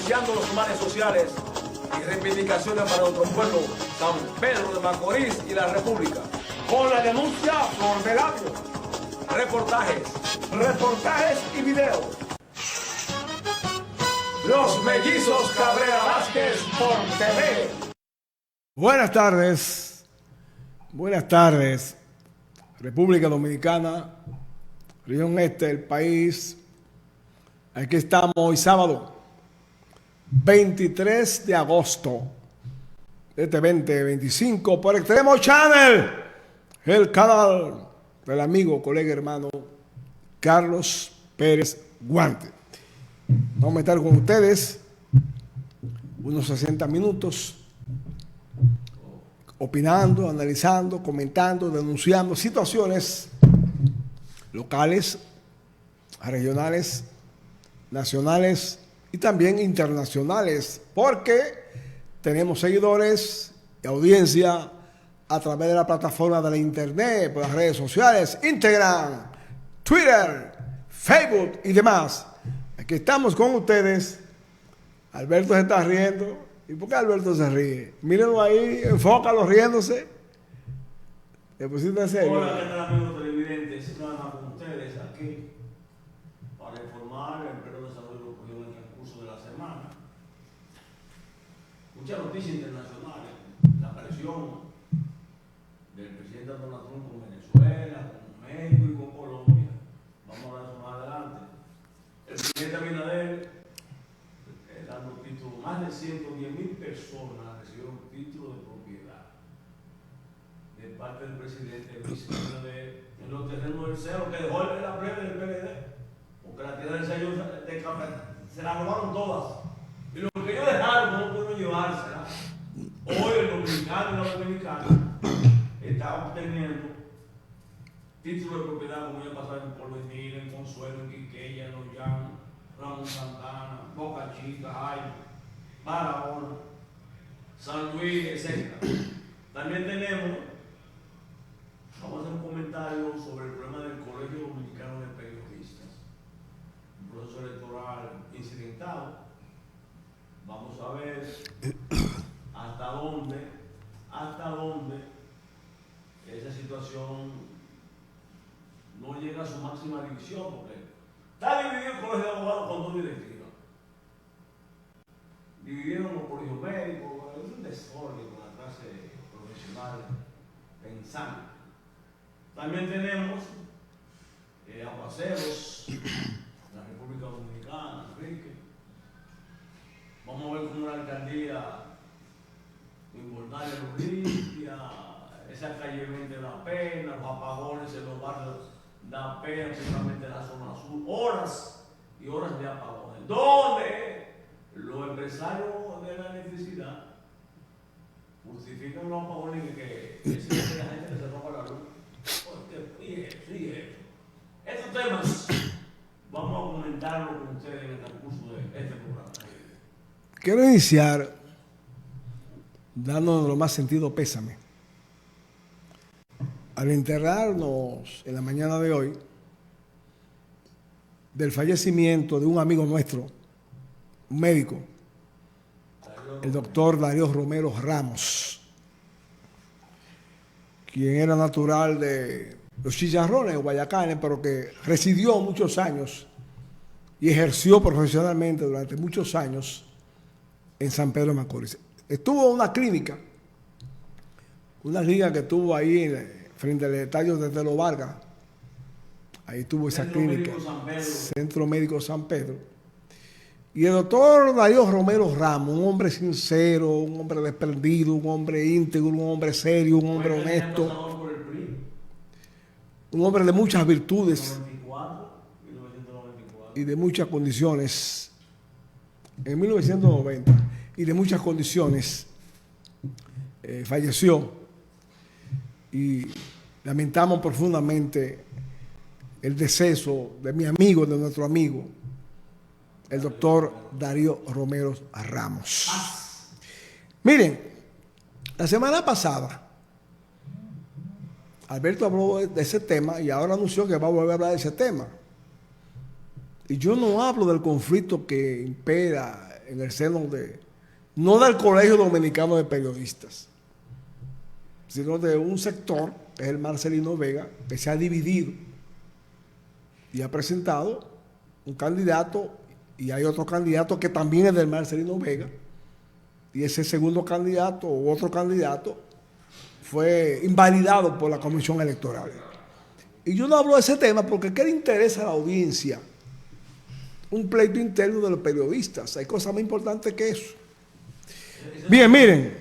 denunciando los males sociales y reivindicaciones para nuestro pueblo, San Pedro de Macorís y la República. Con la denuncia Flor de Labio. Reportajes y videos. Los Mellizos Cabrera Vázquez por TV. Buenas tardes, República Dominicana, región este del país. Aquí estamos hoy sábado, 23 de agosto de este 2025 por Extremo Channel, el canal del amigo, colega, hermano Carlos Pérez Guante. Vamos a estar con ustedes unos 60 minutos opinando, analizando, comentando, denunciando situaciones locales, regionales, nacionales y también internacionales, porque tenemos seguidores y audiencia a través de la plataforma de la internet, por las redes sociales, Instagram, Twitter, Facebook y demás. Aquí estamos con ustedes. Alberto se está riendo. ¿Y por qué Alberto se ríe? Mírenlo ahí, enfócalo riéndose. ¿Le pusiste en serio? Hola, ¿qué tal, amigos televidentes? Nada más con ustedes aquí para informar el pleno desarrollo ocurrido en el transcurso de la semana. Muchas noticias internacionales. La presión del presidente Donald Trump con Venezuela, con México y con Colombia. Vamos a hablar eso más adelante. El presidente Abinader dando título, más de 110,000 personas recibieron título de propiedad de parte del presidente Luis Abinader en los terrenos del Cerro que dejó la plebe del PLD, porque la tierra del Cerro se la robaron todas y lo que ellos dejaron no pudieron llevársela. Hoy el dominicano y la dominicana está obteniendo título de propiedad, como ya pasaron en Porvenir, en Consuelo, en Quiqueya, en Los Llanos, Ramón Santana, Boca Chica, Jaime, Barahona, San Luis, etc. También tenemos, vamos a hacer un comentario sobre el problema del Colegio Dominicano de Periodistas, un proceso electoral incidentado. Vamos a ver hasta dónde esa situación no llega a su máxima división, porque está dividido el colegio de abogados con dos directivas. Dividieron los colegios médicos, es un desorden con la clase profesional pensante. También tenemos aguaceros en la República Dominicana, Enrique. Vamos a ver cómo la alcaldía Inmortal lo limpia, esa calle 20 da pena, los apagones en los barrios da pena, principalmente en la zona sur, horas y horas de apagones, donde los empresarios de la electricidad justifican los apagones que la gente que se roba la luz. Estos temas vamos a comentarlo con ustedes en el transcurso de este programa. Quiero iniciar dándonos lo más sentido pésame. Al enterarnos en la mañana de hoy del fallecimiento de un amigo nuestro, un médico, el doctor Darío Romero Ramos, quien era natural de Los Chicharrones, Guayacanes, pero que residió muchos años y ejerció profesionalmente durante muchos años en San Pedro de Macorís. Estuvo en una clínica que estuvo ahí frente al estadio de Telo Vargas. Ahí tuvo esa clínica, Centro Médico San Pedro. Y el doctor Darío Romero Ramos, un hombre sincero, un hombre desprendido, un hombre íntegro, un hombre serio, un hombre honesto, un hombre de muchas virtudes y de muchas condiciones. En 1990 y de muchas condiciones falleció, y lamentamos profundamente el deceso de mi amigo, de nuestro amigo, el doctor Darío Romero Ramos. Miren, la semana pasada Alberto habló de ese tema y ahora anunció que va a volver a hablar de ese tema. Y yo no hablo del conflicto que impera en el seno no del Colegio Dominicano de Periodistas, sino de un sector, que es el Marcelino Vega, que se ha dividido y ha presentado un candidato, y hay otro candidato que también es del Marcelino Vega, y ese segundo candidato o otro candidato fue invalidado por la Comisión Electoral. Y yo no hablo de ese tema porque ¿qué le interesa a la audiencia? Un pleito interno de los periodistas. Hay cosas más importantes que eso. Bien, miren.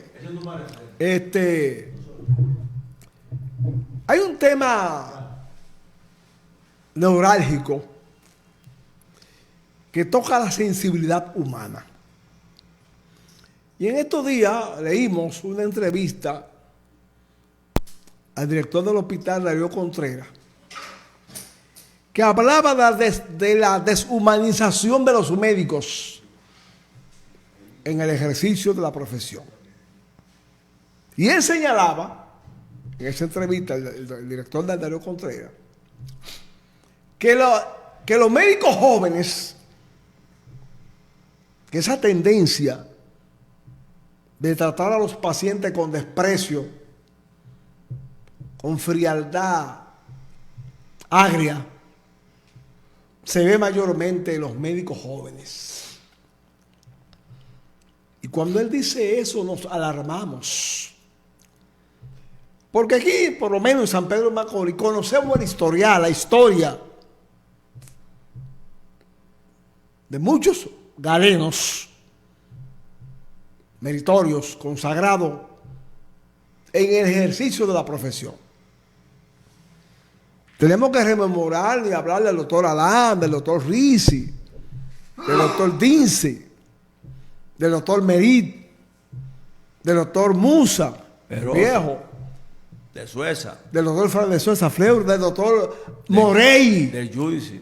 Hay un tema neurálgico que toca la sensibilidad humana. Y en estos días leímos una entrevista al director del hospital, Darío Contreras, que hablaba de la deshumanización de los médicos en el ejercicio de la profesión. Y él señalaba, en esa entrevista, el director de Darío Contreras, que los médicos jóvenes, que esa tendencia de tratar a los pacientes con desprecio, con frialdad agria, se ve mayormente en los médicos jóvenes. Y cuando él dice eso nos alarmamos. Porque aquí, por lo menos en San Pedro de Macorís, conocemos el historial, la historia de muchos galenos meritorios, consagrados en el ejercicio de la profesión. Tenemos que rememorar y hablar del doctor Alán, del doctor Risi, del doctor Dince, del doctor Merit, del doctor Musa, viejo, de Sueza, del doctor Fran de Sueza Fleur, del doctor Morey, del Judici,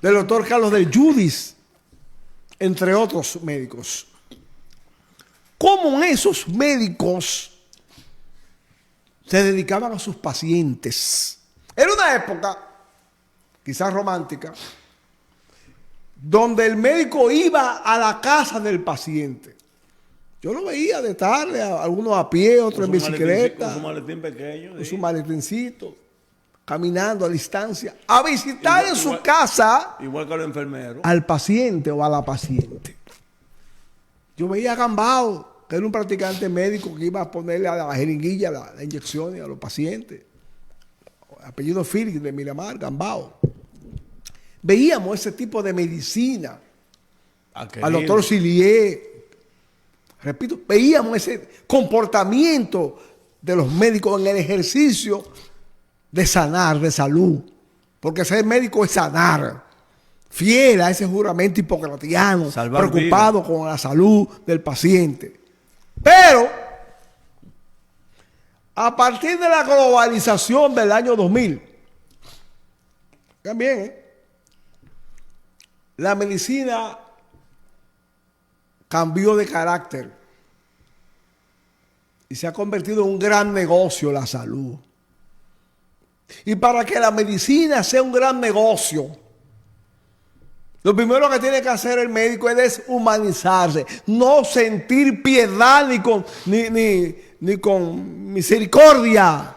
del doctor Carlos del Judis, entre otros médicos. ¿Cómo esos médicos se dedicaban a sus pacientes? Era una época, quizás romántica, donde el médico iba a la casa del paciente. Yo lo veía de tarde, algunos a pie, otros en bicicleta, con su maletín pequeño, con su maletincito, caminando a distancia, a visitar en su casa, igual que los enfermeros, al paciente o a la paciente. Yo veía a Gambao, que era un practicante médico que iba a ponerle a la jeringuilla las inyecciones a los pacientes. Apellido Félix de Miramar, Gambao. Veíamos ese tipo de medicina. Al doctor Silier. Repito, veíamos ese comportamiento de los médicos en el ejercicio de sanar, de salud. Porque ser médico es sanar. Fiel a ese juramento hipocratiano, preocupado con la salud del paciente. Pero, a partir de la globalización del año 2000, también, la medicina cambió de carácter y se ha convertido en un gran negocio la salud. Y para que la medicina sea un gran negocio, lo primero que tiene que hacer el médico es deshumanizarse, no sentir piedad ni con misericordia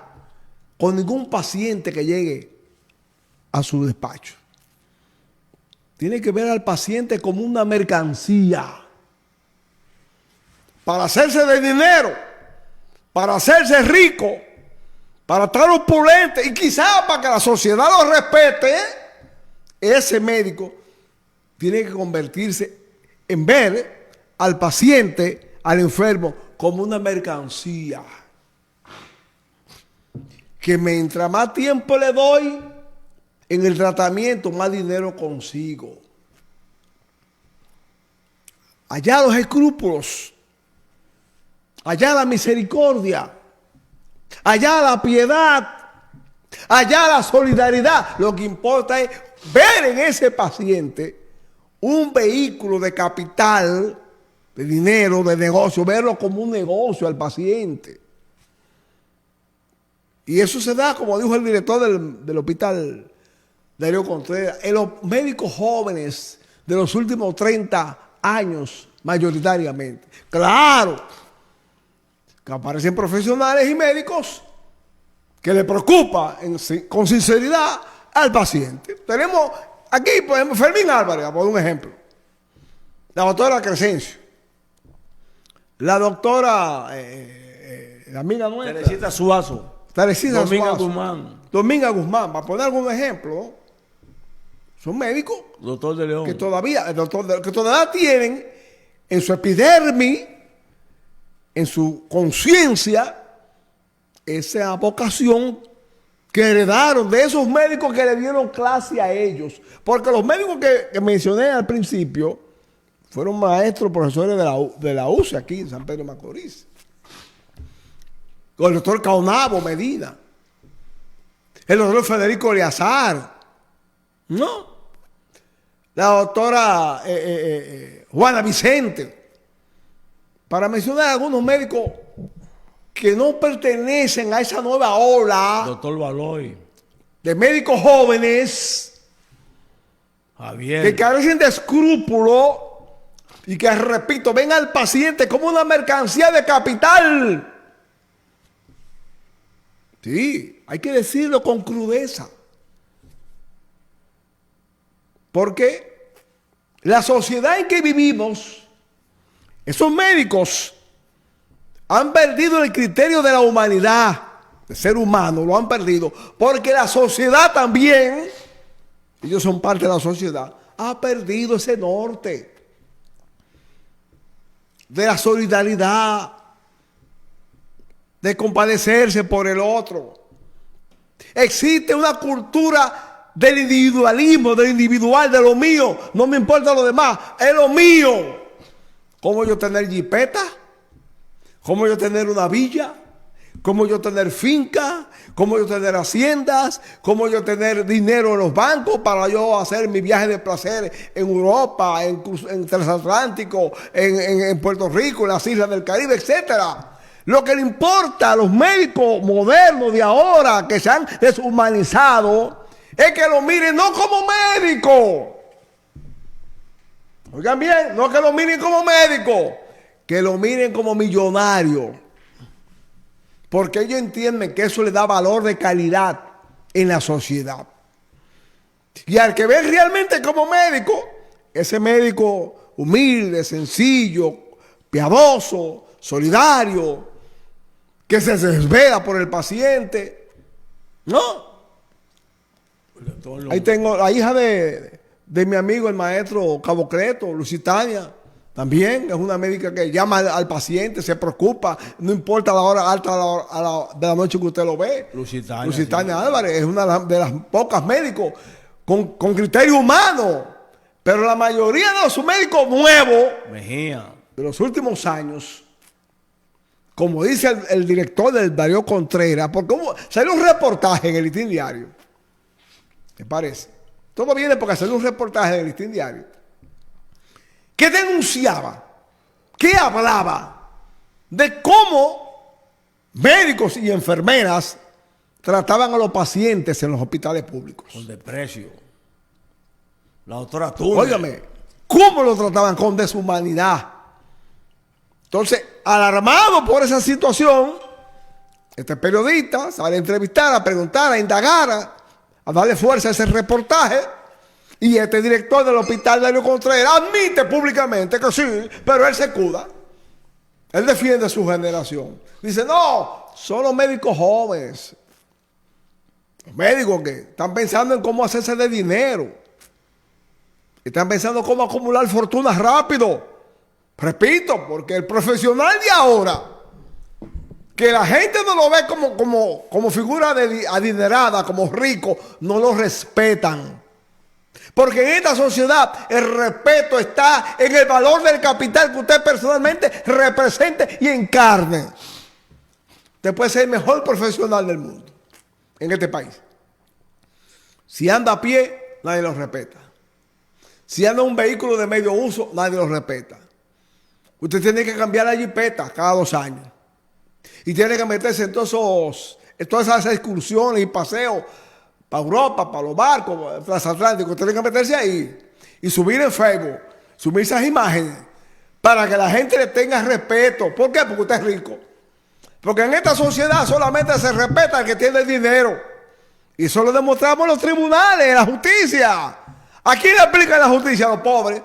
con ningún paciente que llegue a su despacho. Tiene que ver al paciente como una mercancía para hacerse de dinero, para hacerse rico, para estar opulente y quizás para que la sociedad lo respete. Ese médico tiene que convertirse en ver al paciente, al enfermo, como una mercancía. Que mientras más tiempo le doy en el tratamiento, más dinero consigo. Allá los escrúpulos, allá la misericordia, allá la piedad, allá la solidaridad. Lo que importa es ver en ese paciente un vehículo de capital, de dinero, de negocio, verlo como un negocio al paciente. Y eso se da, como dijo el director del hospital, Darío Contreras, en los médicos jóvenes de los últimos 30 años mayoritariamente. Claro, que aparecen profesionales y médicos que le preocupa con sinceridad al paciente. Tenemos aquí, por ejemplo, Fermín Álvarez, por un ejemplo. La doctora Crescencio. La doctora, la amiga nuestra. Teresita Suazo. Teresita Dominga Suazo. Guzmán. Dominga Guzmán, para poner algún ejemplo, son médicos Doctor de León. que todavía tienen en su epidermis, en su conciencia, esa vocación que heredaron de esos médicos que le dieron clase a ellos. Porque los médicos que mencioné al principio fueron maestros, profesores de la UCE aquí en San Pedro de Macorís. El doctor Caonabo Medina, el doctor Federico Eleazar, ¿no? La doctora Juana Vicente, para mencionar algunos médicos que no pertenecen a esa nueva ola Doctor Baloy. de médicos jóvenes Javier. que carecen de escrúpulos y que, repito, ven al paciente como una mercancía de capital. Sí, hay que decirlo con crudeza. Porque la sociedad en que vivimos, esos médicos han perdido el criterio de la humanidad, del ser humano, lo han perdido. Porque la sociedad también, ellos son parte de la sociedad, ha perdido ese norte de la solidaridad, de compadecerse por el otro. Existe una cultura del individualismo, del individual, de lo mío. No me importa lo demás, es lo mío. ¿Cómo yo tener jipeta? ¿Cómo yo tener una villa? ¿Cómo yo tener finca? ¿Cómo yo tener haciendas? ¿Cómo yo tener dinero en los bancos para yo hacer mi viaje de placer en Europa, en transatlántico, en Puerto Rico, en las islas del Caribe, etcétera? Lo que le importa a los médicos modernos de ahora, que se han deshumanizado, es que lo miren no como médico. Oigan bien, no que lo miren como médico, que lo miren como millonario. Porque ellos entienden que eso le da valor de calidad en la sociedad. Y al que ven realmente como médico, ese médico humilde, sencillo, piadoso, solidario, que se desvela por el paciente, ¿no? Ahí tengo la hija de mi amigo, el maestro Cabo Creto, Lusitania, también es una médica que llama al paciente, se preocupa, no importa la hora alta de la noche que usted lo ve. Lusitania sí. Álvarez es una de las pocas médicos con criterio humano, pero la mayoría de los médicos nuevos Mejía, de los últimos años, como dice el director del Darío Contreras, porque salió un reportaje en el Listín Diario, ¿te parece? Todo viene porque salió un reportaje en el Listín Diario que denunciaba, que hablaba de cómo médicos y enfermeras trataban a los pacientes en los hospitales públicos. con desprecio. La doctora Túnez. Óigame, cómo lo trataban con deshumanidad. Entonces, alarmado por esa situación, este periodista sale a entrevistar, a preguntar, a indagar, a darle fuerza a ese reportaje. Y este director del hospital Darío Contreras admite públicamente que sí, pero él se cuida. Él defiende su generación. Dice, no, son los médicos jóvenes. Los médicos que están pensando en cómo hacerse de dinero. Están pensando cómo acumular fortunas rápido. Repito, porque el profesional de ahora, que la gente no lo ve como figura adinerada, como rico, no lo respetan. Porque en esta sociedad el respeto está en el valor del capital que usted personalmente represente y encarne. Usted puede ser el mejor profesional del mundo en este país. Si anda a pie, nadie lo respeta. Si anda en un vehículo de medio uso, nadie lo respeta. Usted tiene que cambiar la jipeta cada 2 años. Y tiene que meterse en todas esas excursiones y paseos para Europa, para los barcos, transatlánticos. Tiene que meterse ahí y subir en Facebook, subir esas imágenes para que la gente le tenga respeto. ¿Por qué? Porque usted es rico. Porque en esta sociedad solamente se respeta al que tiene dinero. Y eso lo demostramos en los tribunales, en la justicia. ¿A quién le aplican la justicia? A los pobres.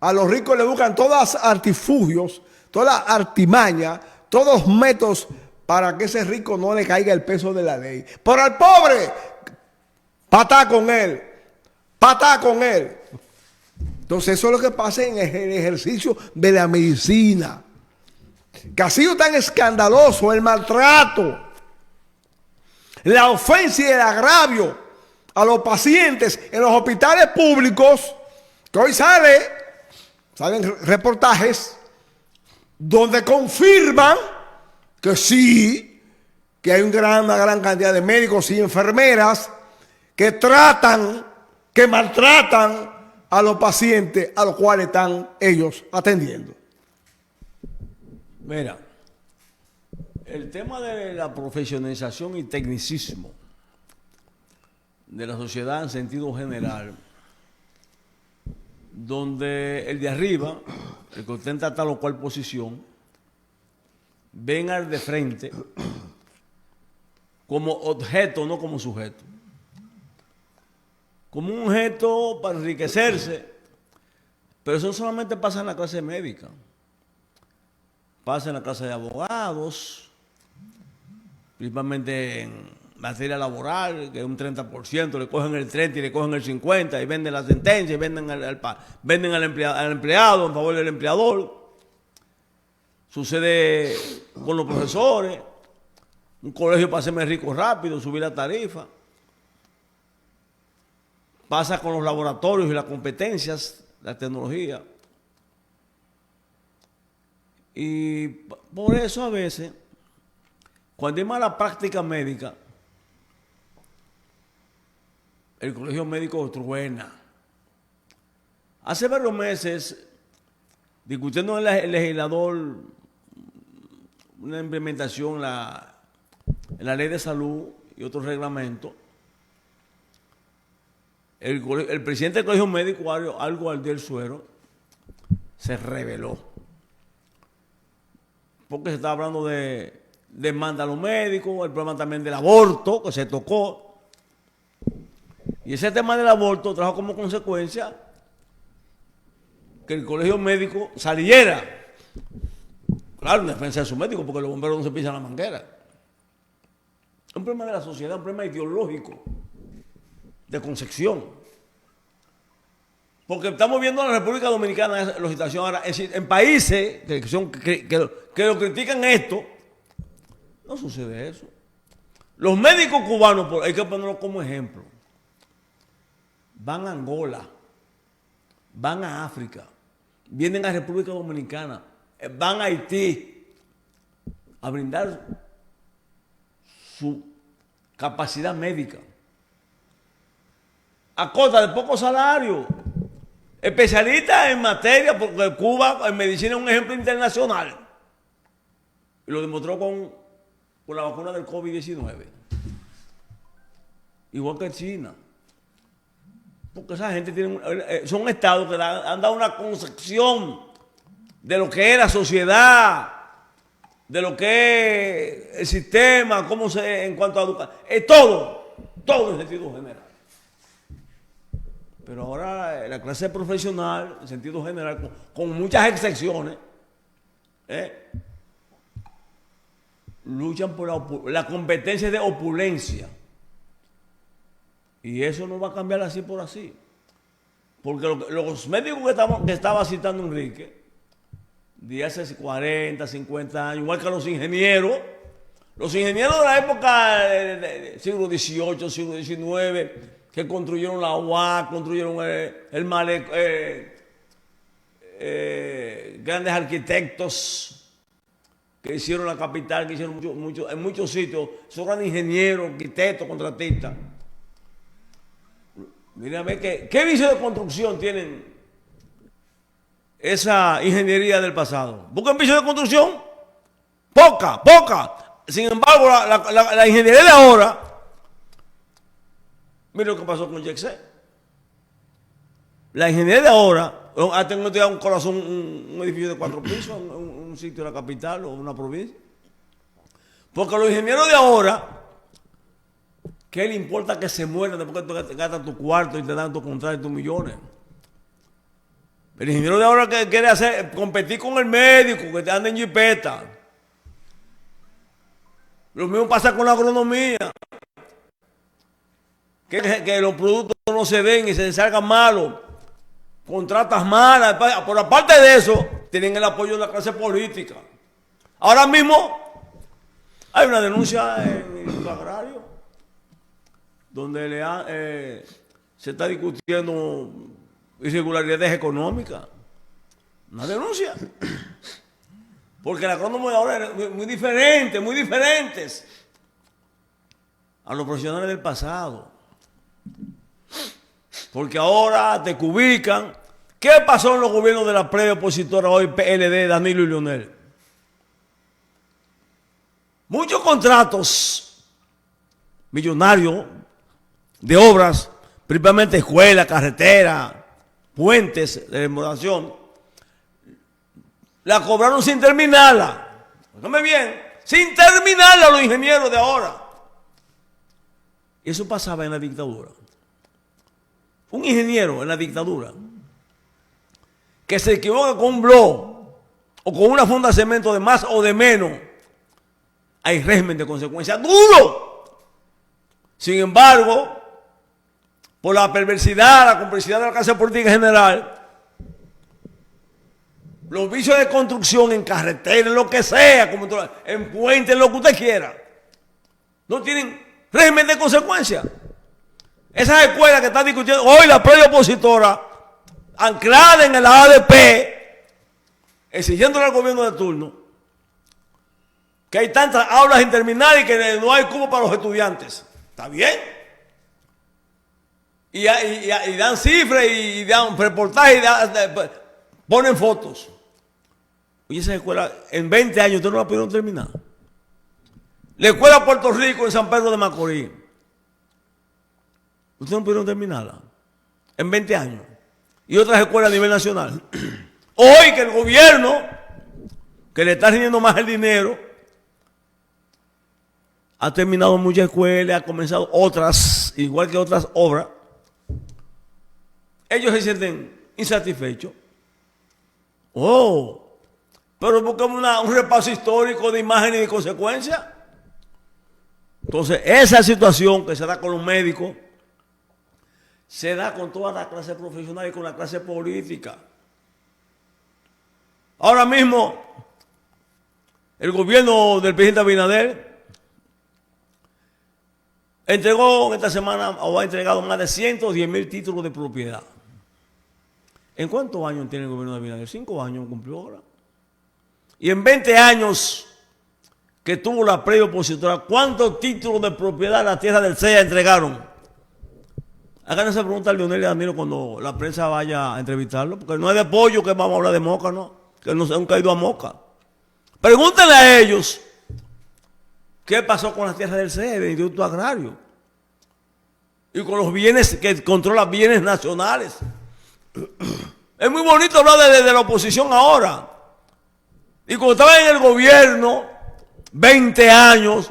A los ricos le buscan todos artilugios, todas artimañas, todos métodos para que ese rico no le caiga el peso de la ley. Pero al pobre, patá con él. Patá con él. Entonces eso es lo que pasa en el ejercicio de la medicina. Que ha sido tan escandaloso el maltrato, la ofensa y el agravio a los pacientes en los hospitales públicos, que hoy salen reportajes donde confirman que sí, que hay una gran cantidad de médicos y enfermeras que tratan, que maltratan a los pacientes a los cuales están ellos atendiendo. Mira, el tema de la profesionalización y tecnicismo de la sociedad en sentido general, donde el de arriba, el que ostenta tal o cual posición, ven al de frente como objeto, no como sujeto. Como un objeto para enriquecerse, pero eso no solamente pasa en la clase médica, pasa en la clase de abogados, principalmente en materia laboral, que un 30%, le cogen el 30% y le cogen el 50% y venden la sentencia y venden al empleado en favor del empleador. Sucede con los profesores, un colegio para hacerme rico rápido, subir la tarifa. Pasa con los laboratorios y las competencias, la tecnología. Y por eso a veces, cuando hay mala práctica médica, el colegio médico truena. Hace varios meses, discutiendo en el legislador una implementación en la ley de salud y otros reglamentos, el presidente del colegio médico, algo al del suero, se rebeló. Porque se estaba hablando de demanda a los médicos, el problema también del aborto, que se tocó. Y ese tema del aborto trajo como consecuencia que el colegio médico saliera, claro, en defensa de su médico, porque los bomberos no se pisan la manguera. Es un problema de la sociedad, un problema ideológico, de concepción. Porque estamos viendo en la República Dominicana la situación ahora, es decir, en países que lo critican esto, no sucede eso. Los médicos cubanos, hay que ponerlo como ejemplo, van a Angola, van a África, vienen a República Dominicana, van a Haití a brindar su capacidad médica a costa de pocos salarios. Especialistas en materia, porque Cuba en medicina es un ejemplo internacional. Y lo demostró con la vacuna del COVID-19. Igual que China. Porque esa gente son estados que han dado una concepción de lo que es la sociedad, de lo que es el sistema, cómo se en cuanto a educación. Es todo en sentido general. Pero ahora la clase profesional, en sentido general, con muchas excepciones, luchan por la competencia de opulencia. Y eso no va a cambiar así por así. Porque los médicos que estaba citando Enrique, de hace 40, 50 años, igual que los ingenieros de la época del siglo XVIII, siglo XIX, que construyeron la UAC, construyeron grandes arquitectos que hicieron la capital, que hicieron en muchos sitios, son grandes ingenieros, arquitectos, contratistas. Miren a ver qué vicio de construcción tienen esa ingeniería del pasado. ¿Buscan vicio de construcción? Poca. Sin embargo, la ingeniería de ahora, mira lo que pasó con Yexé. La ingeniería de ahora Tengo un corazón, un edificio de 4 pisos, un sitio de la capital o una provincia. Porque los ingenieros de ahora, ¿qué le importa que se mueran después que tú gastas tu cuarto y te dan tu contrato y tus millones? El ingeniero de ahora que quiere hacer, competir con el médico, que te anda en jipeta. Lo mismo pasa con la agronomía. Que los productos no se den y se salgan malos. Contratas malas. Por aparte de eso, tienen el apoyo de la clase política. Ahora mismo hay una denuncia en el agrario donde se está discutiendo irregularidades económicas. Una denuncia. Porque el agrónomo de ahora es muy diferente, muy diferentes a los profesionales del pasado. Porque ahora te ubican. ¿Qué pasó en los gobiernos de la previa opositora hoy, PLD, Danilo y Leonel? Muchos contratos millonarios de obras, principalmente escuelas, carreteras, puentes de remodelación, la cobraron sin terminarla. Óigame bien, sin terminarla los ingenieros de ahora. Y eso pasaba en la dictadura. Un ingeniero en la dictadura que se equivoca con un blog o con una funda de cemento de más o de menos, hay régimen de consecuencias duro. Sin embargo, por la perversidad, la complicidad de la clase política en general, los vicios de construcción en carretera, en lo que sea, como en puente, en lo que usted quiera, no tienen régimen de consecuencias. Esas escuelas que están discutiendo hoy la previa opositora, anclada en el ADP, exigiéndole al gobierno de turno que hay tantas aulas interminables y que no hay cupo para los estudiantes. ¿Está bien? Y dan cifras y dan reportajes y ponen fotos. Oye, esa escuela en 20 años ustedes no la pudieron terminar. La escuela Puerto Rico en San Pedro de Macorís, ustedes no pudieron terminarla en 20 años. Y otras escuelas a nivel nacional. Hoy que el gobierno, que le está rindiendo más el dinero, ha terminado muchas escuelas, ha comenzado otras, igual que otras obras, ellos se sienten insatisfechos. Oh, pero buscamos un repaso histórico de imágenes y de consecuencias. Entonces, esa situación que se da con los médicos, se da con toda la clase profesional y con la clase política. Ahora mismo, el gobierno del presidente Abinader entregó esta semana, o ha entregado más de 110,000 títulos de propiedad. ¿En cuántos años tiene el gobierno de Abinader? 5 años cumplió ahora. Y en 20 años que tuvo la previa opositora, ¿cuántos títulos de propiedad en la tierra del CEA entregaron? Hagan esa pregunta a Leonel y a Danilo cuando la prensa vaya a entrevistarlo, porque no es de pollo que vamos a hablar de Moca, ¿no? Que no se han caído a Moca. Pregúntenle a ellos qué pasó con las tierras del CEA, del Instituto Agrario, y con los bienes que controla bienes nacionales. Es muy bonito hablar de la oposición ahora. Y cuando estaban en el gobierno, 20 años,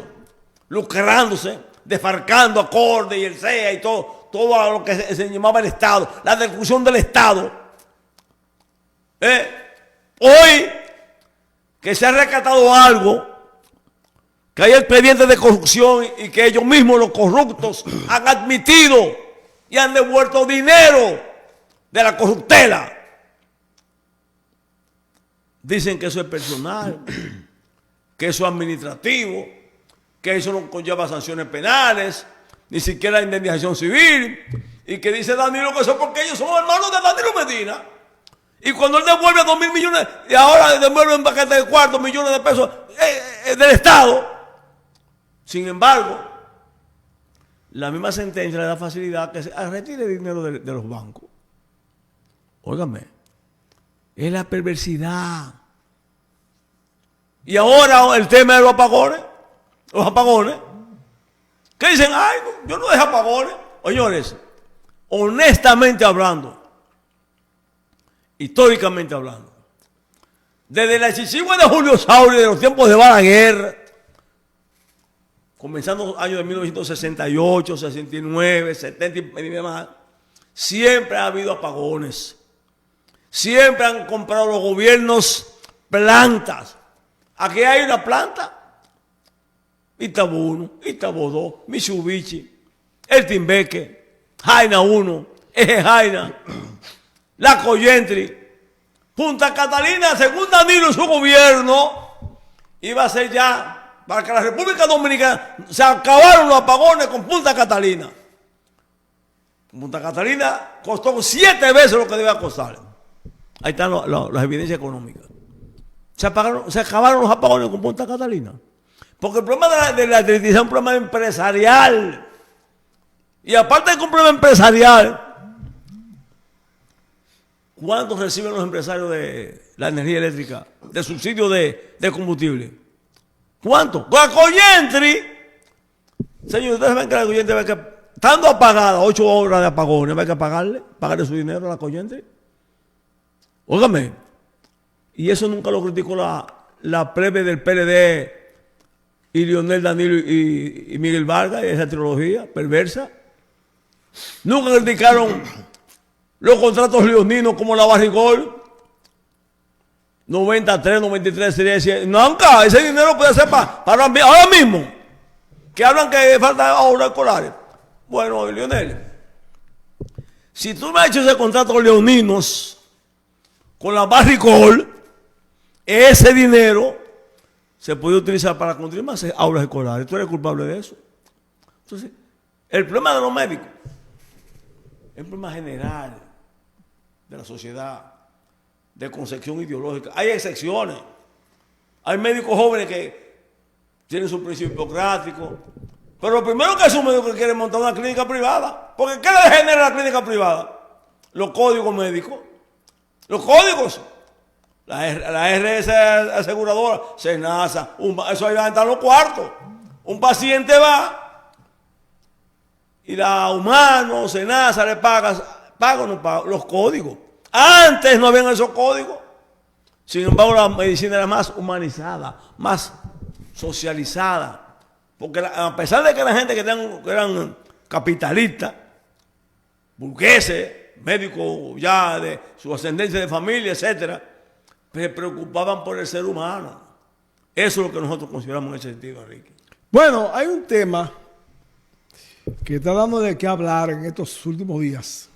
lucrándose, desfarcando acordes y el CEA y todo a lo que se llamaba el Estado, la destrucción del Estado. Hoy que se ha rescatado algo, que hay expedientes de corrupción y que ellos mismos, los corruptos, han admitido y han devuelto dinero de la corruptela. Dicen que eso es personal, que eso es administrativo, que eso no conlleva sanciones penales, ni siquiera indemnización civil, y que dice Danilo que eso es porque ellos son hermanos de Danilo Medina. Y cuando él devuelve 2,000 millones, y ahora devuelve un paquete de 4 millones de pesos del Estado. Sin embargo, la misma sentencia le da facilidad que se retire dinero de los bancos. Óigame, es la perversidad. Y ahora el tema de los apagones, que dicen, ay, yo no dejo apagones. Señores, honestamente hablando, históricamente hablando. Desde la Chichigua de Julio Saurio, de los tiempos de Balaguer, comenzando los años de 1968, 69, 70 y demás, siempre ha habido apagones. Siempre han comprado los gobiernos plantas. Aquí hay una planta. Itabo 1, Itabo 2, Mitsubishi, El Timbeque, Jaina 1, Eje Jaina, La Coyentri, Punta Catalina, según Danilo y su gobierno, iba a ser ya, para que la República Dominicana, se acabaron los apagones con Punta Catalina. Punta Catalina costó 7 veces lo que debía costar. Ahí están las evidencias económicas. Se acabaron los apagones con Punta Catalina. Porque el problema de la electricidad es un problema empresarial. Y aparte de que un problema empresarial, ¿cuánto reciben los empresarios de la energía eléctrica? De subsidio de combustible. ¿Cuánto? La Coyentri. Señor, ustedes ven que la Coyentri va que, estando apagada, 8 horas de apagones, va a que pagarle su dinero a la Coyentri. Óigame. Y eso nunca lo criticó la plebe del PLD y Leonel Danilo y Miguel Vargas, y esa trilogía perversa. Nunca criticaron los contratos leoninos como la Barrigol. 93, 93 sería 100. Nunca, ese dinero puede ser para ahora mismo. Que hablan que falta obras escolares. Bueno, Leonel, si tú me has hecho ese contrato leoninos con la Barrigol, ese dinero se puede utilizar para construir más aulas escolares. Tú eres culpable de eso. Entonces, el problema de los médicos es un problema general de la sociedad, de concepción ideológica. Hay excepciones. Hay médicos jóvenes que tienen su principio hipocrático. Pero lo primero que es un médico que quiere montar una clínica privada. Porque ¿qué le genera la clínica privada? Los códigos médicos. Los códigos. La RS aseguradora, Senasa, eso ahí van a estar los cuartos. Un paciente va y la Humano, Senasa le paga o no paga los códigos. Antes no habían esos códigos. Sin embargo, la medicina era más humanizada, más socializada. Porque a pesar de que la gente que eran capitalistas, burgueses, médicos ya de su ascendencia de familia, etcétera, se preocupaban por el ser humano. Eso es lo que nosotros consideramos en ese sentido, Enrique. Bueno, hay un tema que está dando de qué hablar en estos últimos días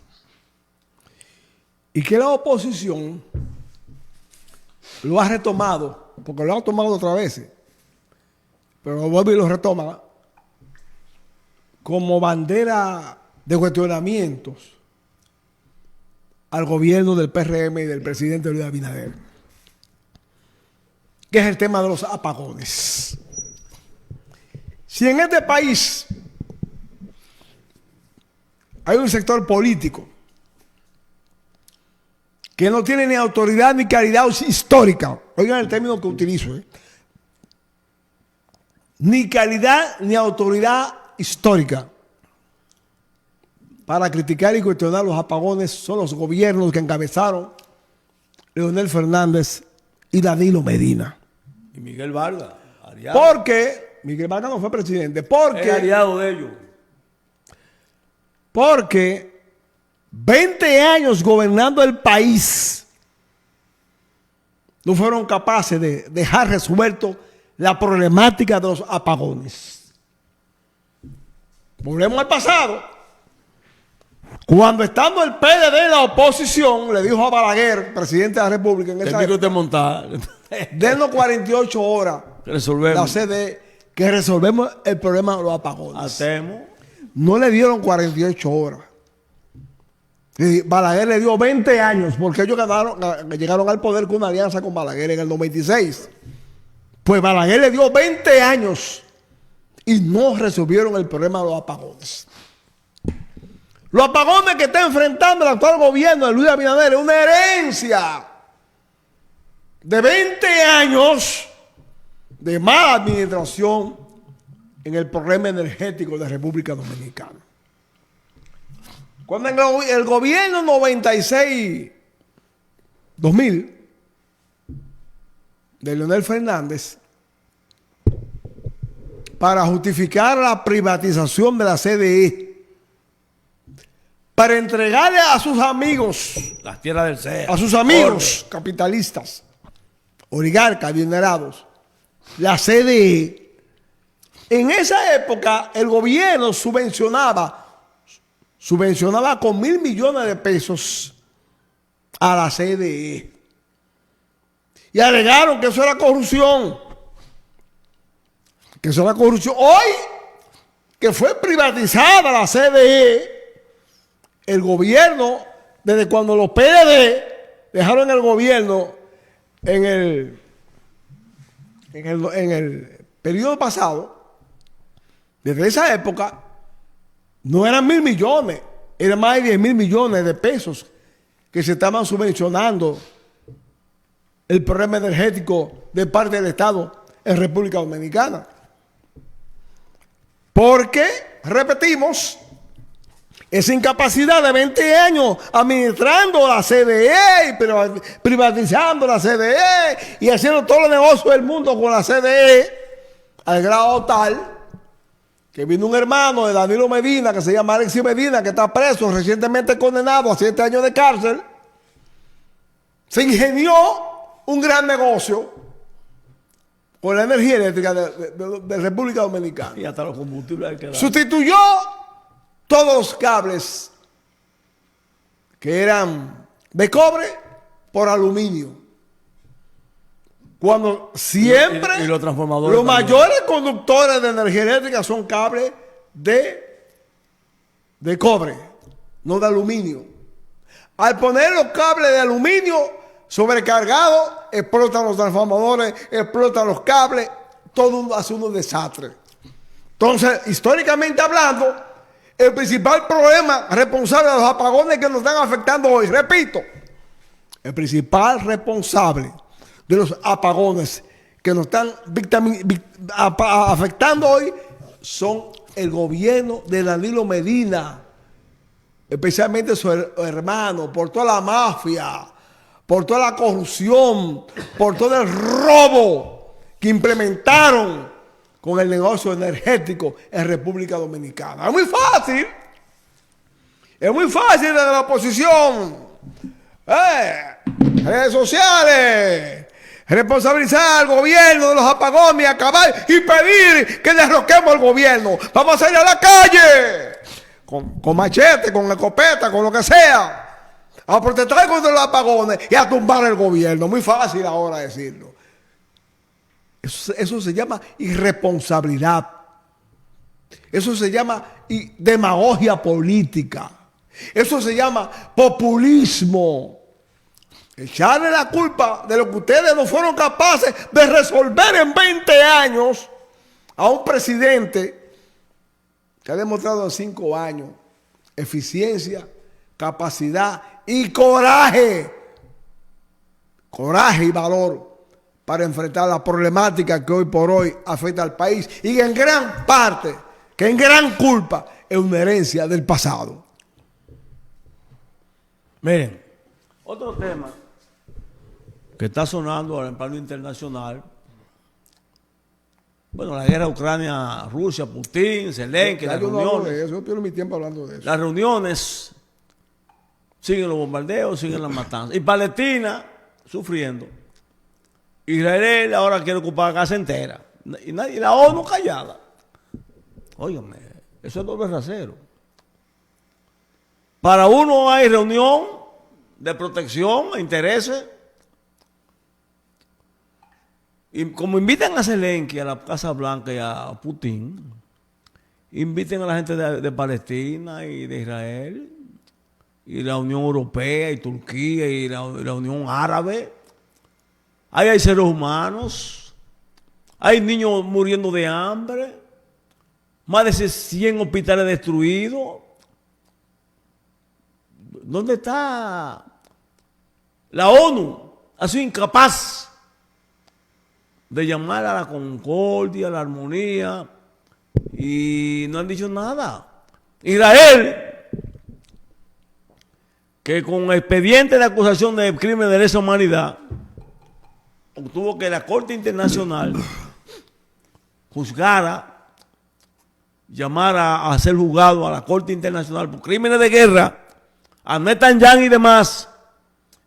y que la oposición lo ha retomado, porque lo ha tomado otras veces, pero lo vuelve y lo retoma como bandera de cuestionamientos al gobierno del PRM y del presidente Luis Abinader, que es el tema de los apagones. Si en este país hay un sector político que no tiene ni autoridad ni calidad histórica, oigan el término que utilizo, ni calidad ni autoridad histórica para criticar y cuestionar los apagones, son los gobiernos que encabezaron Leonel Fernández y Danilo Medina. Y Miguel Vargas, aliado. Porque Miguel Vargas no fue presidente, porque es aliado de ellos. Porque 20 años gobernando el país no fueron capaces de dejar resuelto la problemática de los apagones. Volvemos al pasado. Cuando estando el PLD en la oposición, le dijo a Balaguer, presidente de la República, en esa época, denos 48 horas resolvemos. Que resolvemos el problema de los apagones. Hacemos. No le dieron 48 horas. Y Balaguer le dio 20 años, porque ellos llegaron al poder con una alianza con Balaguer en el 96. Pues Balaguer le dio 20 años y no resolvieron el problema de los apagones. Los apagones que está enfrentando el actual gobierno de Luis Abinader es una herencia de 20 años de mala administración en el problema energético de la República Dominicana. Cuando en el gobierno 96 2000 de Leonel Fernández para justificar la privatización de la CDE, para entregarle a sus amigos, Las tierras del CEA. a sus amigos capitalistas, oligarcas, adinerados, la CDE. En esa época el gobierno subvencionaba con 1.000 millones de pesos a la CDE. Y alegaron que eso era corrupción. Que eso era corrupción. Hoy, que fue privatizada la CDE, el gobierno, desde cuando los PLD dejaron el gobierno en el periodo pasado, desde esa época, no eran 1.000 millones, eran más de 10.000 millones de pesos que se estaban subvencionando el problema energético de parte del Estado en República Dominicana. Porque, repetimos, esa incapacidad de 20 años administrando la CDE y privatizando la CDE y haciendo todos los negocios del mundo con la CDE, al grado tal que vino un hermano de Danilo Medina que se llama Alexis Medina, que está preso, recientemente condenado a 7 años de cárcel. Se ingenió un gran negocio con la energía eléctrica de República Dominicana. Y hasta los combustibles hay que dar. Sustituyó todos los cables que eran de cobre por aluminio. Cuando siempre y los transformadores los también. mayores conductores de energía eléctrica son cables de cobre, no de aluminio. Al poner los cables de aluminio sobrecargados, explotan los transformadores, explotan los cables, todo hace un desastre. Entonces, históricamente hablando, el principal problema responsable de los apagones que nos están afectando hoy, repito, el principal responsable de los apagones que nos están afectando hoy son el gobierno de Danilo Medina, especialmente su hermano, por toda la mafia, por toda la corrupción, por todo el robo que implementaron con el negocio energético en República Dominicana. Es muy fácil desde la oposición, redes sociales, responsabilizar al gobierno de los apagones, acabar y pedir que derroquemos al gobierno. Vamos a salir a la calle con machete, con escopeta, con lo que sea, a protestar contra los apagones y a tumbar el gobierno. Muy fácil ahora decirlo. Eso se llama irresponsabilidad. Eso se llama demagogia política. Eso se llama populismo. Echarle la culpa de lo que ustedes no fueron capaces de resolver en 20 años a un presidente que ha demostrado en 5 años eficiencia, capacidad y coraje. Coraje y valor para enfrentar la problemática que hoy por hoy afecta al país y en gran parte, que en gran culpa es una herencia del pasado. Miren, otro tema que está sonando ahora en plano internacional. Bueno, la guerra Ucrania-Rusia, Putin, Zelensky, las Yo no hablo reuniones. de eso, yo pierdo mi tiempo hablando de eso. Las reuniones, siguen los bombardeos, siguen las matanzas. Y Palestina sufriendo. Israel ahora quiere ocupar Gaza entera. Y la ONU callada. Óigame, eso es doble rasero. Para uno hay reunión de protección e intereses. Y como invitan a Zelensky a la Casa Blanca y a Putin, inviten a la gente de Palestina y de Israel, y la Unión Europea y Turquía y la Unión Árabe. Ahí hay seres humanos, hay niños muriendo de hambre, más de 100 hospitales destruidos. ¿Dónde está la ONU? Ha sido incapaz de llamar a la concordia, a la armonía, y no han dicho nada. Israel que con expediente de acusación de crimen de lesa humanidad obtuvo que la Corte Internacional juzgara, llamara a ser juzgado a la Corte Internacional por crímenes de guerra a Netanyahu y demás.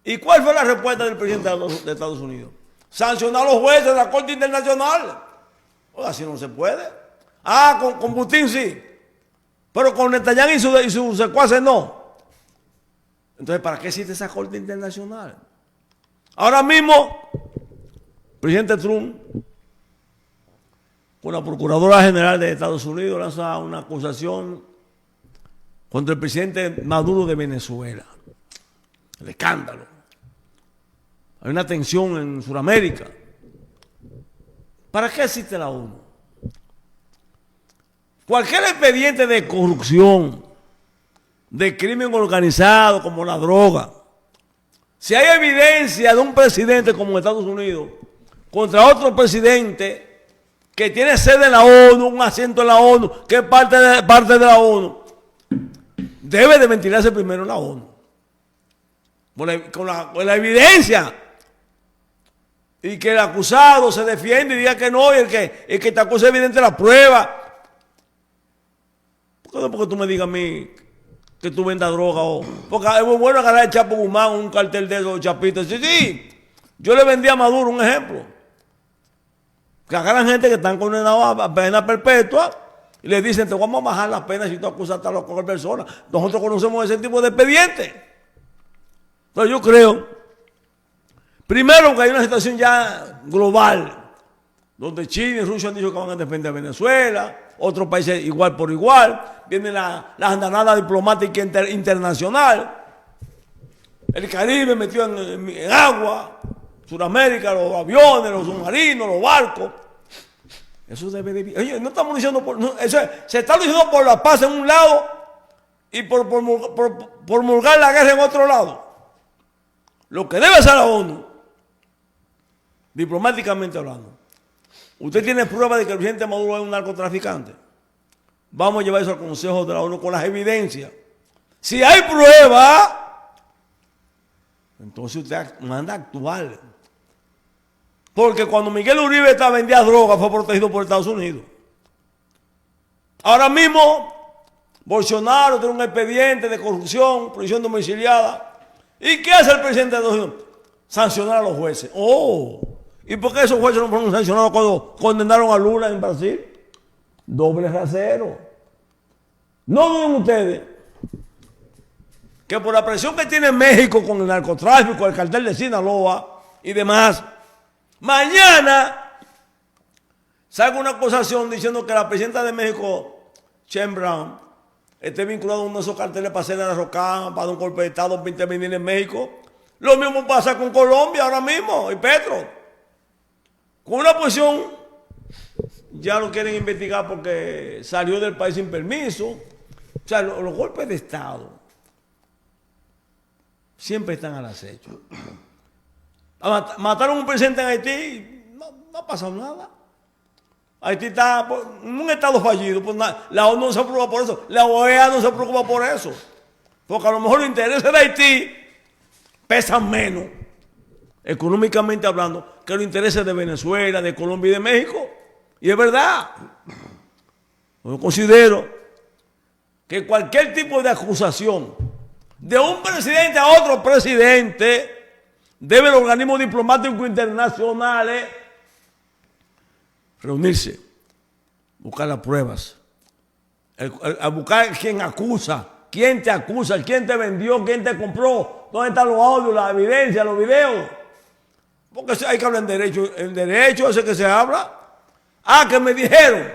¿Y cuál fue la respuesta del presidente de Estados Unidos? Sancionar a los jueces de la Corte Internacional. Oiga, así no se puede. Con Putin sí, pero con Netanyahu y sus secuaces no. Entonces, ¿para qué existe esa Corte Internacional? Ahora mismo, el presidente Trump, con la Procuradora General de Estados Unidos, lanza una acusación contra el presidente Maduro de Venezuela. El escándalo. Hay una tensión en Sudamérica. ¿Para qué existe la ONU? Cualquier expediente de corrupción, de crimen organizado como la droga, si hay evidencia de un presidente como Estados Unidos contra otro presidente que tiene sede en la ONU, un asiento en la ONU, que es parte de la ONU, debe de ventilarse primero en la ONU. Con la evidencia. Y que el acusado se defiende y diga que no, y el que te acusa evidente la prueba. Porque tú me digas a mí que tú vendas droga porque es muy bueno agarrar el Chapo Guzmán, un cartel de esos chapitos. Sí, yo le vendí a Maduro un ejemplo. Que agarran gente que están condenados a pena perpetua y le dicen, te vamos a bajar la pena si tú acusas a tal o cual persona. Nosotros conocemos ese tipo de expedientes. Entonces yo creo, primero que hay una situación ya global, donde China y Rusia han dicho que van a defender a Venezuela, otros países igual por igual, viene la andanada diplomática internacional, el Caribe metido en agua, Sudamérica, los aviones, los submarinos, los barcos. Eso debe de... Oye, no estamos diciendo... se está diciendo por la paz en un lado y por promulgar la guerra en otro lado. Lo que debe hacer la ONU, diplomáticamente hablando. Usted tiene prueba de que el presidente Maduro es un narcotraficante. Vamos a llevar eso al Consejo de la ONU con las evidencias. Si hay prueba, entonces usted manda a actuar. Porque cuando Miguel Uribe vendía droga fue protegido por Estados Unidos. Ahora mismo, Bolsonaro tiene un expediente de corrupción, prisión domiciliada. ¿Y qué hace el presidente de Estados Unidos? Sancionar a los jueces. ¿Y por qué esos jueces no fueron sancionados cuando condenaron a Lula en Brasil? Doble rasero. No duden ustedes que por la presión que tiene México con el narcotráfico, el cartel de Sinaloa y demás, mañana salga una acusación diciendo que la presidenta de México, Chen Brown, esté vinculado a uno de esos carteles para hacer la Rocán, para dar un golpe de Estado, para intervenir en México. Lo mismo pasa con Colombia ahora mismo y Petro. Con una posición, ya lo quieren investigar porque salió del país sin permiso. O sea, los golpes de Estado siempre están al acecho. Mataron a un presidente en Haití, no ha pasado nada. Haití está en un estado fallido. Pues la ONU no se preocupa por eso. La OEA no se preocupa por eso. Porque a lo mejor los intereses de Haití pesan menos, económicamente hablando, que los intereses de Venezuela, de Colombia y de México. Y es verdad. Yo considero que cualquier tipo de acusación de un presidente a otro presidente deben los organismos diplomáticos internacionales reunirse, buscar las pruebas, a buscar quién acusa, quién te acusa, quién te vendió, quién te compró, dónde están los audios, la evidencia, los videos. Porque hay que hablar en derecho, el derecho ese que se habla. Que me dijeron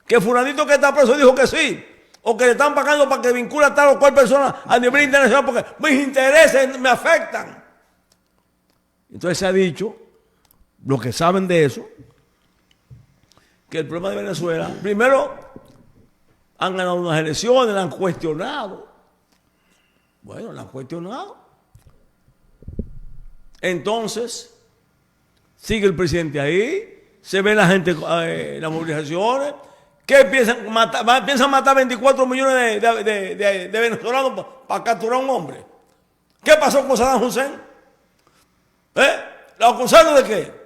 que fulanito que está preso dijo que sí, o que le están pagando para que vincule a tal o cual persona a nivel internacional porque mis intereses me afectan. Entonces se ha dicho, los que saben de eso, que el problema de Venezuela, primero, han ganado unas elecciones, la han cuestionado. Bueno, la han cuestionado. Entonces, sigue el presidente ahí, se ve la gente, las movilizaciones, que piensan matar 24 millones de venezolanos para capturar a un hombre. ¿Qué pasó con Saddam Hussein? ¿Lo acusaron de qué?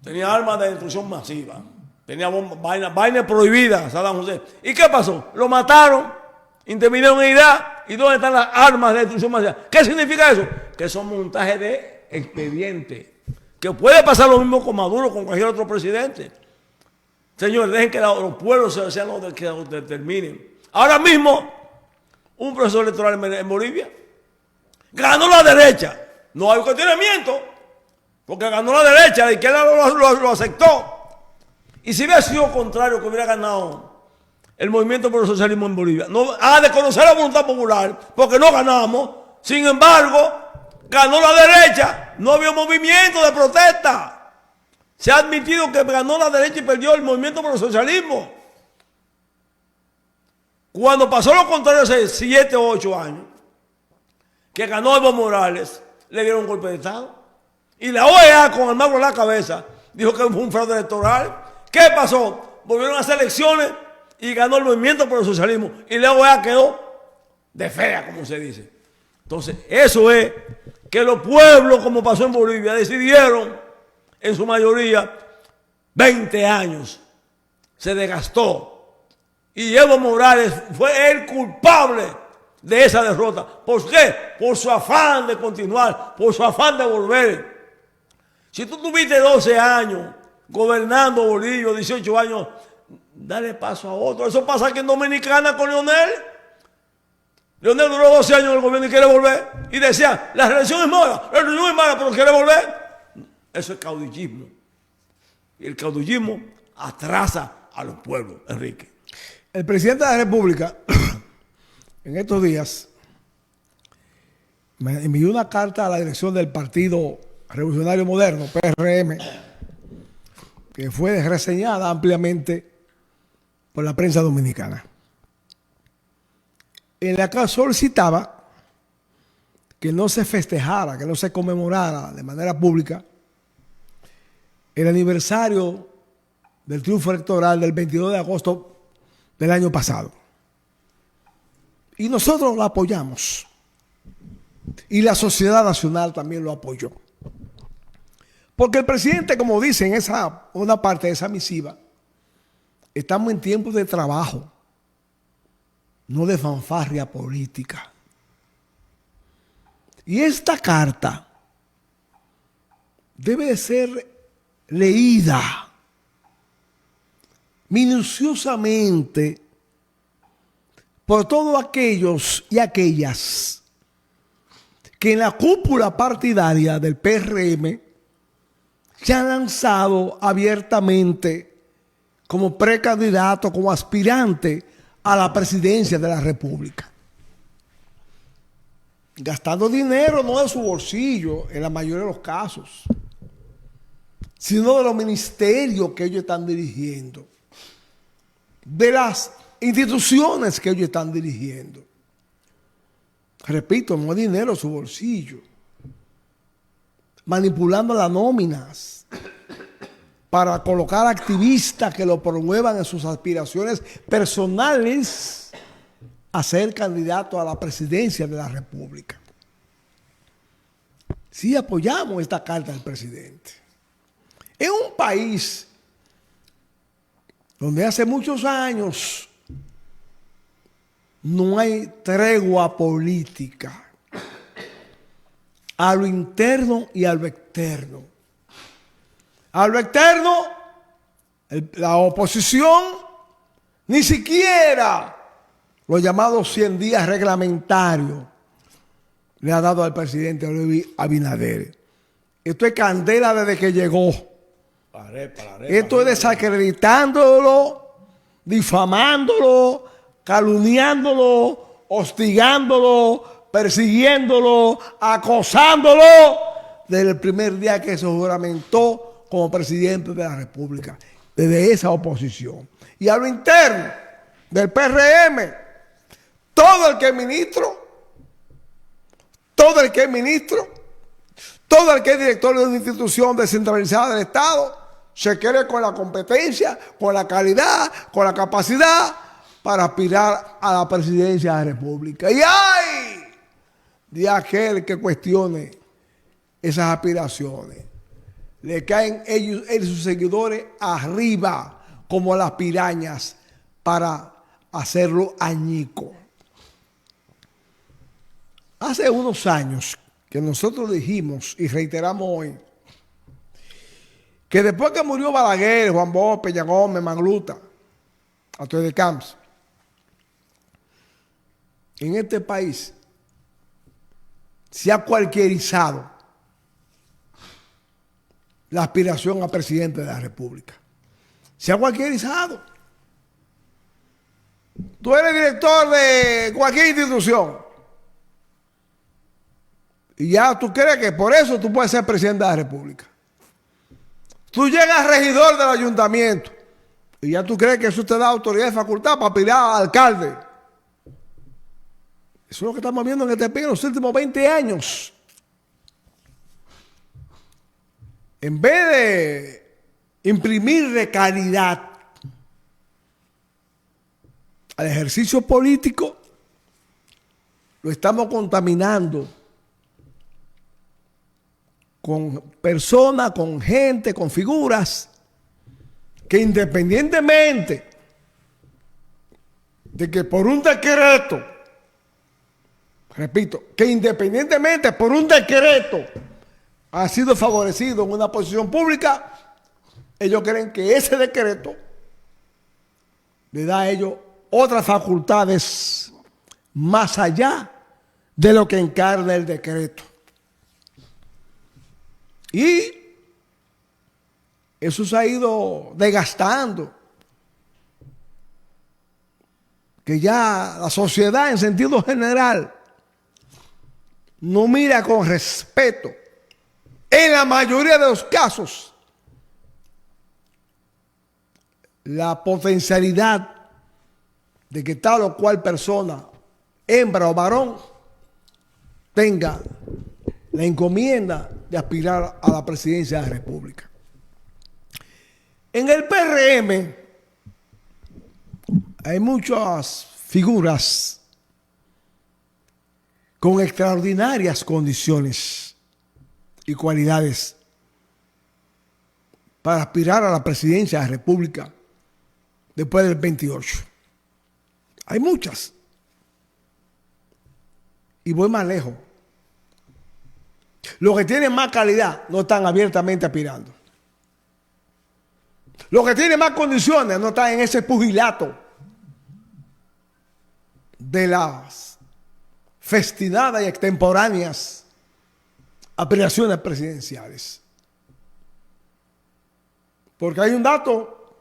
Tenía armas de destrucción masiva. Tenía vainas prohibidas, Saddam Hussein. ¿Y qué pasó? Lo mataron, intervinieron en Irak. ¿Y dónde están las armas de destrucción masiva? ¿Qué significa eso? Que son montajes de expediente. Que puede pasar lo mismo con Maduro, con cualquier otro presidente. Señores, dejen que los pueblos sean los que determinen. Ahora mismo, un proceso electoral en Bolivia ganó la derecha. No hay cuestionamiento, porque ganó la derecha, la izquierda lo aceptó. Y si hubiera sido contrario, que hubiera ganado el movimiento por el socialismo en Bolivia, no ha de conocer la voluntad popular, porque no ganamos. Sin embargo, ganó la derecha, no había movimiento de protesta. Se ha admitido que ganó la derecha y perdió el movimiento por el socialismo. Cuando pasó lo contrario hace 7 o 8 años, que ganó Evo Morales, le dieron un golpe de Estado. Y la OEA, con el mago en la cabeza, dijo que fue un fraude electoral. ¿Qué pasó? Volvieron a hacer elecciones y ganó el movimiento por el socialismo. Y la OEA quedó de fea, como se dice. Entonces, eso es que los pueblos, como pasó en Bolivia, decidieron, en su mayoría, 20 años. Se desgastó. Y Evo Morales fue el culpable de esa derrota. ¿Por qué? Por su afán de continuar, por su afán de volver. Si tú tuviste 12 años gobernando Bolivia, 18 años, dale paso a otro. Eso pasa aquí en Dominicana con Leonel. Leonel duró 12 años en el gobierno y quiere volver. Y decía, la reelección es mala, pero quiere volver. Eso es caudillismo. Y el caudillismo atrasa a los pueblos, Enrique. El presidente de la República, en estos días, me envió una carta a la dirección del Partido Revolucionario Moderno, PRM, que fue reseñada ampliamente por la prensa dominicana, en la que solicitaba que no se festejara, que no se conmemorara de manera pública el aniversario del triunfo electoral del 22 de agosto del año pasado. Y nosotros lo apoyamos. Y la sociedad nacional también lo apoyó. Porque el presidente, como dice en una parte de esa misiva, estamos en tiempos de trabajo, no de fanfarria política. Y esta carta debe de ser leída minuciosamente por todos aquellos y aquellas que en la cúpula partidaria del PRM se han lanzado abiertamente como precandidato, como aspirante a la presidencia de la República. Gastando dinero no de su bolsillo en la mayoría de los casos, sino de los ministerios que ellos están dirigiendo, de las instituciones que ellos están dirigiendo. Repito, no es dinero de su bolsillo. Manipulando las nóminas para colocar activistas que lo promuevan en sus aspiraciones personales a ser candidato a la presidencia de la República. Sí apoyamos esta carta del presidente. En un país donde hace muchos años no hay tregua política a lo interno y a lo externo. A lo externo, la oposición ni siquiera los llamados 100 días reglamentarios le ha dado al presidente Luis Abinader. Esto es candela desde que llegó. Esto es desacreditándolo, difamándolo, calumniándolo, hostigándolo, persiguiéndolo, acosándolo desde el primer día que se juramentó como presidente de la República, desde esa oposición. Y a lo interno del PRM, todo el que es ministro, todo el que es director de una institución descentralizada del Estado, se quiere con la competencia, con la calidad, con la capacidad para aspirar a la presidencia de la República. Y ¡ay! de aquel que cuestione esas aspiraciones. Le caen ellos y sus seguidores arriba como las pirañas para hacerlo añico. Hace unos años que nosotros dijimos y reiteramos hoy que después que murió Balaguer, Juan Bosch, Peña Gómez, Magluta, Antonio de Camps, en este país se ha cualquierizado la aspiración a presidente de la República. Se ha cualquierizado. Tú eres director de cualquier institución y ya tú crees que por eso tú puedes ser presidente de la República. Tú llegas regidor del ayuntamiento y ya tú crees que eso te da autoridad y facultad para aspirar al alcalde. Eso es lo que estamos viendo en este país en los últimos 20 años. En vez de imprimirle calidad al ejercicio político, lo estamos contaminando con personas, con gente, con figuras que independientemente de que por un decreto, repito, que independientemente por un decreto ha sido favorecido en una posición pública, ellos creen que ese decreto le da a ellos otras facultades más allá de lo que encarna el decreto. Y eso se ha ido desgastando. Que ya la sociedad en sentido general no mira con respeto, en la mayoría de los casos, la potencialidad de que tal o cual persona, hembra o varón, tenga la encomienda de aspirar a la presidencia de la República. En el PRM hay muchas figuras con extraordinarias condiciones y cualidades para aspirar a la presidencia de la República después del 28. Hay muchas. Y voy más lejos. Los que tienen más calidad no están abiertamente aspirando. Los que tienen más condiciones no están en ese pugilato de las festinadas y extemporáneas aspiraciones presidenciales. Porque hay un dato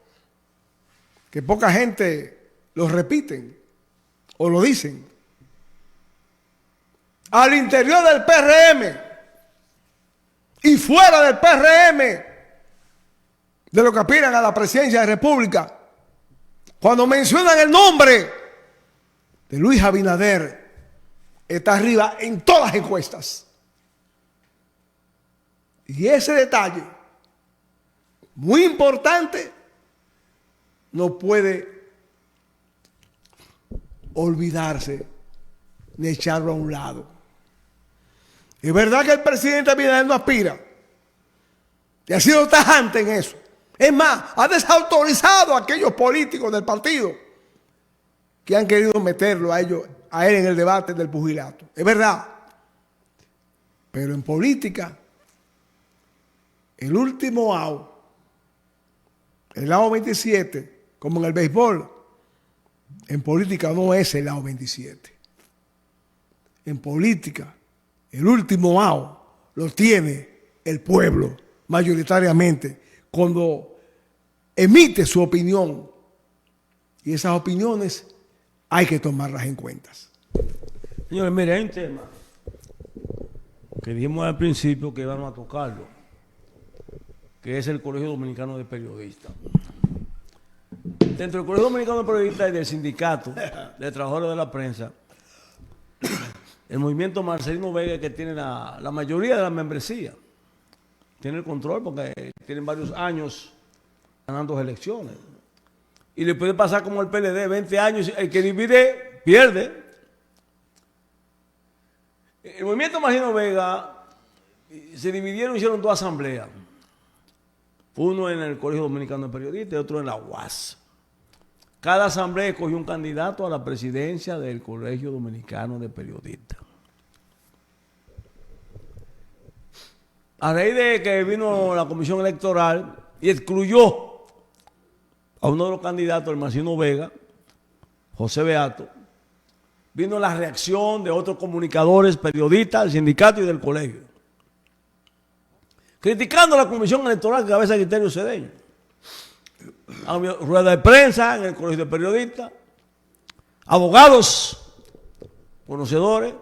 que poca gente lo repiten o lo dicen. Al interior del PRM y fuera del PRM, de los que aspiran a la presidencia de la República, cuando mencionan el nombre de Luis Abinader, está arriba en todas las encuestas. Y ese detalle, muy importante, no puede olvidarse ni echarlo a un lado. Es verdad que el presidente Abinader no aspira. Y ha sido tajante en eso. Es más, ha desautorizado a aquellos políticos del partido que han querido meterlo a él en el debate del pugilato. Es verdad. Pero en política, el último out, el out 27, como en el béisbol, en política no es el out 27. En política, el último out lo tiene el pueblo mayoritariamente cuando emite su opinión. Y esas opiniones hay que tomarlas en cuenta. Señores, mire, hay un tema que dijimos al principio que íbamos a tocarlo, que es el Colegio Dominicano de Periodistas. Dentro del Colegio Dominicano de Periodistas y del Sindicato de Trabajadores de la Prensa, el movimiento Marcelino Vega, que tiene la mayoría de la membresía, tiene el control porque tienen varios años ganando elecciones. Y le puede pasar como al PLD, 20 años, el que divide, pierde. El movimiento Marcelino Vega se dividieron, hicieron dos asambleas. Uno en el Colegio Dominicano de Periodistas y otro en la UAS. Cada asamblea escogió un candidato a la presidencia del Colegio Dominicano de Periodistas. A raíz de que vino la comisión electoral y excluyó a uno de los candidatos, el Marcelino Vega, José Beato, vino la reacción de otros comunicadores, periodistas, del sindicato y del colegio, criticando a la comisión electoral que cabeza Criterio Cedeño. Ha habido rueda de prensa en el Colegio de Periodistas, abogados, conocedores,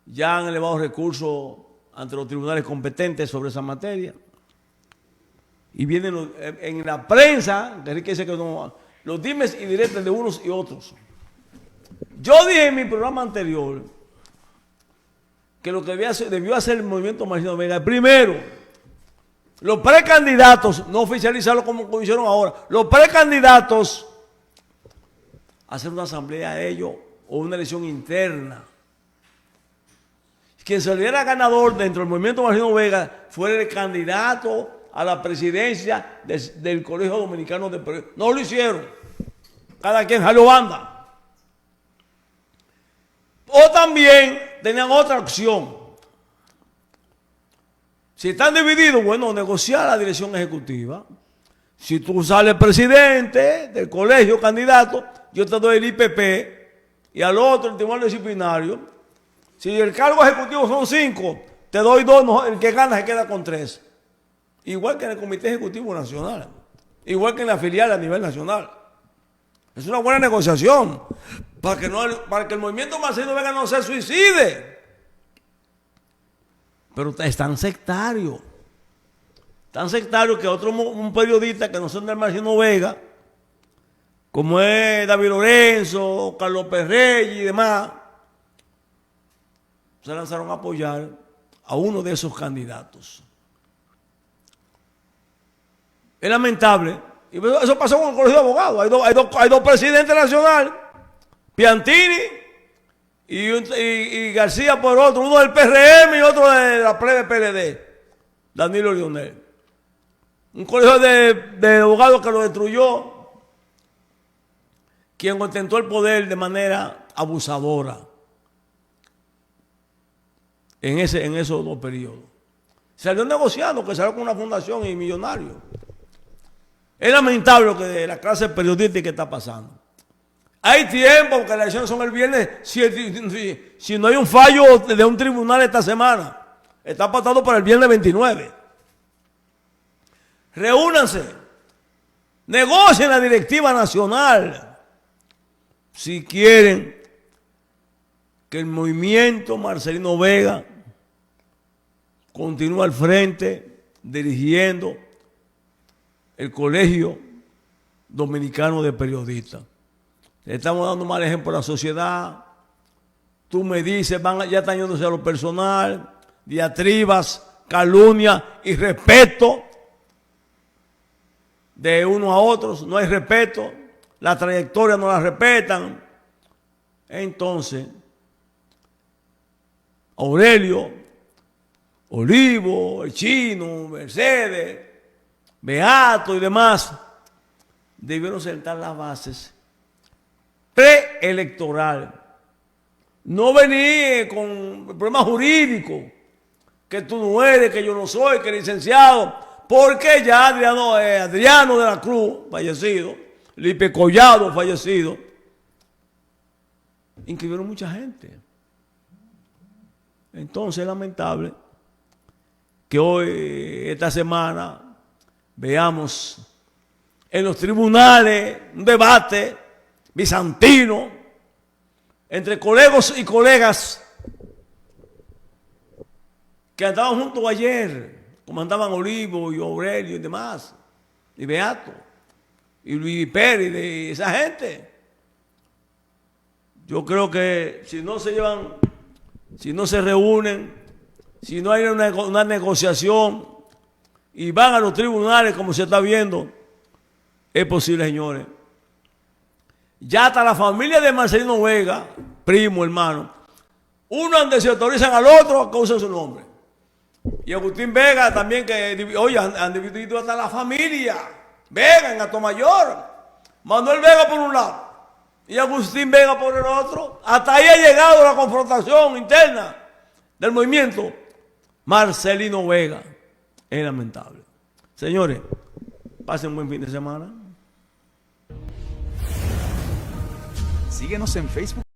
ya han elevado recursos ante los tribunales competentes sobre esa materia. Y vienen en la prensa, que dice que no, los dimes y diretes de unos y otros. Yo dije en mi programa anterior que lo que debió hacer el movimiento Marcelino Vega, primero, los precandidatos, no oficializarlo como hicieron ahora, los precandidatos, hacer una asamblea a ellos o una elección interna. Quien saliera ganador dentro del movimiento Marcelino Vega fuera el candidato a la presidencia del Colegio Dominicano de Periodistas. No lo hicieron. Cada quien jaló banda. O también tenían otra opción. Si están divididos, bueno, negociar la dirección ejecutiva. Si tú sales presidente del colegio, candidato, yo te doy el IPP y al otro el tribunal disciplinario. Si el cargo ejecutivo son 5, te doy 2, no, el que gana se queda con 3. Igual que en el Comité Ejecutivo Nacional. Igual que en la filial a nivel nacional. Es una buena negociación para que el movimiento Marcelino Vega no se suicide. Pero es tan sectario. Tan sectario que un periodista que no son del Marcelino Vega, como es David Lorenzo, Carlos Perrey y demás, se lanzaron a apoyar a uno de esos candidatos. Es lamentable. Y eso pasó con el Colegio de Abogados. Hay dos presidentes nacionales, Piantini y García por otro, uno del PRM y otro de la plebe PLD, Danilo Lionel. Un colegio de abogados que lo destruyó, quien ostentó el poder de manera abusadora en esos dos periodos. Salió negociando, que salió con una fundación y millonario. Es lamentable lo que la clase periodística está pasando. Hay tiempo, porque las elecciones son el viernes, si no hay un fallo de un tribunal esta semana. Está pasando para el viernes 29. Reúnanse, negocien la directiva nacional, si quieren que el movimiento Marcelino Vega continúe al frente, dirigiendo el Colegio Dominicano de Periodistas. Le estamos dando mal ejemplo a la sociedad. Tú me dices, ya están yéndose a lo personal, diatribas, calumnia y respeto de unos a otros. No hay respeto, la trayectoria no la respetan. Entonces, Aurelio, Olivo, el Chino, Mercedes, Beato y demás debieron sentar las bases preelectoral. No venir con problemas jurídicos, que tú no eres, que yo no soy, que licenciado, porque ya Adriano de la Cruz, fallecido, Lipe Collado, fallecido, inscribieron mucha gente. Entonces es lamentable que hoy, esta semana, veamos en los tribunales un debate bizantino entre colegas y colegas que andaban juntos ayer, como andaban Olivo y Aurelio y demás, y Beato, y Luis Pérez, y esa gente. Yo creo que si no se llevan, si no se reúnen, si no hay una negociación y van a los tribunales como se está viendo, es posible, señores. Ya hasta la familia de Marcelino Vega, primo, hermano, Uno donde se autorizan al otro a que use su nombre. Y Agustín Vega también, que oye, han dividido hasta la familia. Vega en Atomayor. Manuel Vega por un lado y Agustín Vega por el otro. Hasta ahí ha llegado la confrontación interna del movimiento. Marcelino Vega. Es lamentable. Señores, pasen un buen fin de semana. Síguenos en Facebook.